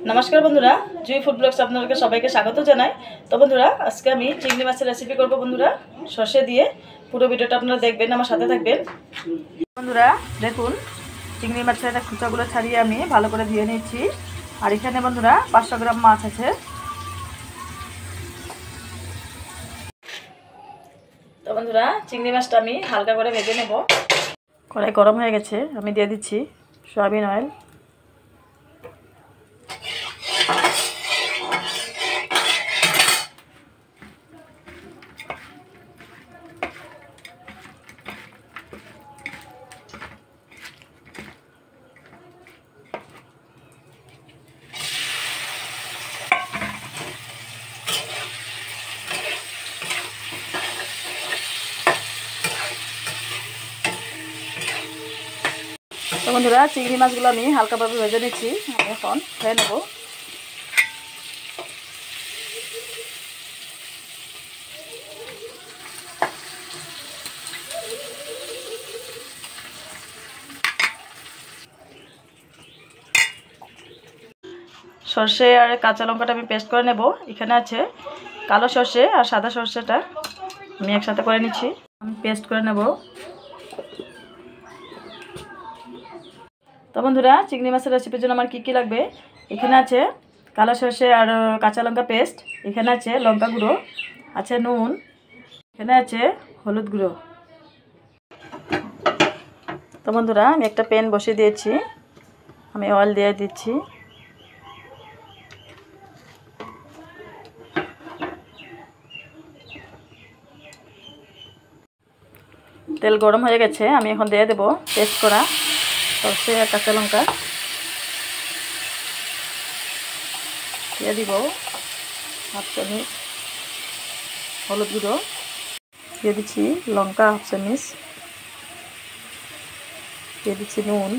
नमस्कार बंधुरा जुई food blogs आपनादेरके सबाइके स्वागत जानाई। तो बंधुरा आज के आमी चिंगड़ी माछेर रेसिपि करब बंधुरा सर्षे दिए। पुरो भिडियोटा आपनारा देखबेन, आमार साथे थाकबेन। बंधुरा देखुन चिंगड़ी माछेर खोसागुलो छाड़िए आमी भालो करे धुए निয়েছি। আর এখানে बंधुरा 500 গ্রাম মাছ আছে। तो बंधुरा चिंगड़ी माछटा आमी हालका करे भेजे नेब। कड़ाई गरम হয়ে গেছে, আমি দিয়ে দিচ্ছি সয়াবিন অয়েল। तो बंधुरा चिंगड़ी माछगुलो आमी हालका भावे भेजे निচ্ছি। আমি এখন খেয়ে নেব। সরষে আর কাঁচা লঙ্কাটা আমি পেস্ট করে নেব। এখানে আছে কালো সরষে আর সাদা সরষেটা আমি একসাথে করে নিচ্ছি। আমি পেস্ট করে নেব। तो बंधुरा चिंगड़ी माछेर रेसिपिर जोन्नो आमार की लागबे एखाने आछे कालो सर्षे और काँचा लंका पेस्ट, एखाने आछे लंका गुঁড়ো, आछे नुन, एखाने आछे हलुद गुঁড়ো। तो बंधुरा आमि एकटा पैन बसिए दिएछि, आमि अয়েল दिए दिচ্ছি। तेल गरम হয়ে গেছে, আমি এখন দিয়ে দেব পেস্ট করা সরষে আর কাঁচা লঙ্কা। দিয়ে দিব হাফ চামচ হলুদ গুঁড়ো, দিয়ে দিচ্ছি লঙ্কা হাফ চামচ, দিয়ে দিচ্ছি নুন,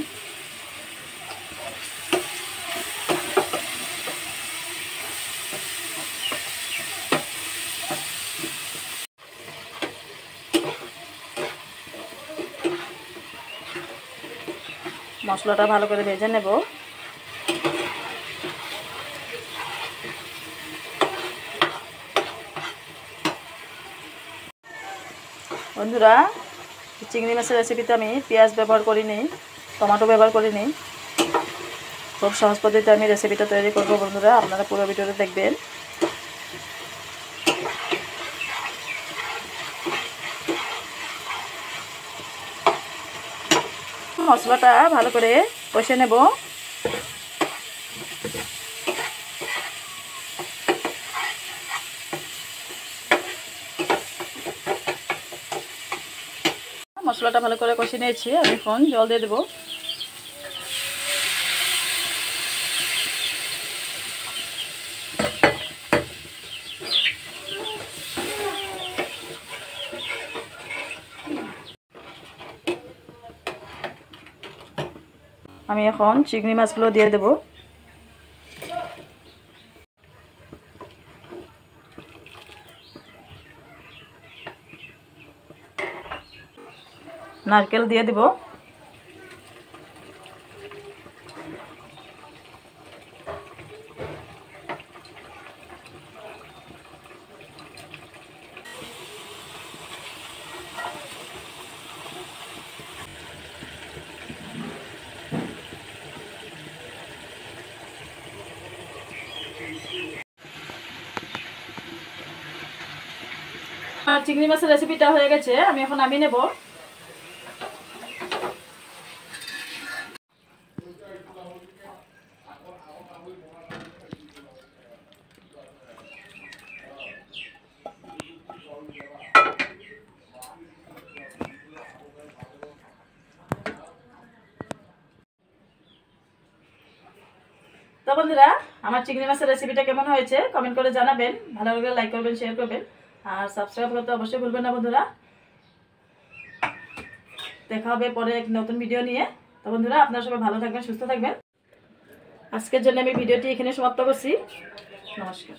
মশলাটা ভালো করে ভেজে নেব। বন্ধুরা চিংড়ি মাছের রেসিপিতে আমি পেঁয়াজ ব্যবহার করিনি, টমেটো ব্যবহার করিনি। খুব সহজ পদ্ধতিতে আমি রেসিপিটা তৈরি করব বন্ধুরা, আপনারা পুরো ভিডিওটা দেখবেন। মশলাটা ভালো করে কষে নেব। মশলাটা ভালো করে কষে নিয়েছি, আমি এখন জল দিয়ে দেব। আমি এখন চিংড়ি মাছগুলো দিয়ে দেব। নারকেল দিয়ে দেব। চিংড়ি মাছের রেসিপিটা হয়ে গেছে, আমি এখন নামিয়ে নেব। তো বন্ধুরা আমার চিংড়ি মাছের রেসিপিটা কেমন হয়েছে কমেন্ট করে জানাবেন। ভালো লাগলে লাইক করবেন, শেয়ার করবেন আর সাবস্ক্রাইব করতে অবশ্যই ভুলবেন না বন্ধুরা। দেখা হবে পরে এক নতুন ভিডিও নিয়ে। তো বন্ধুরা আপনারা সবাই ভালো থাকবেন, সুস্থ থাকবেন। আজকের জন্য আমি ভিডিওটি এখানে সমাপ্ত করছি। নমস্কার।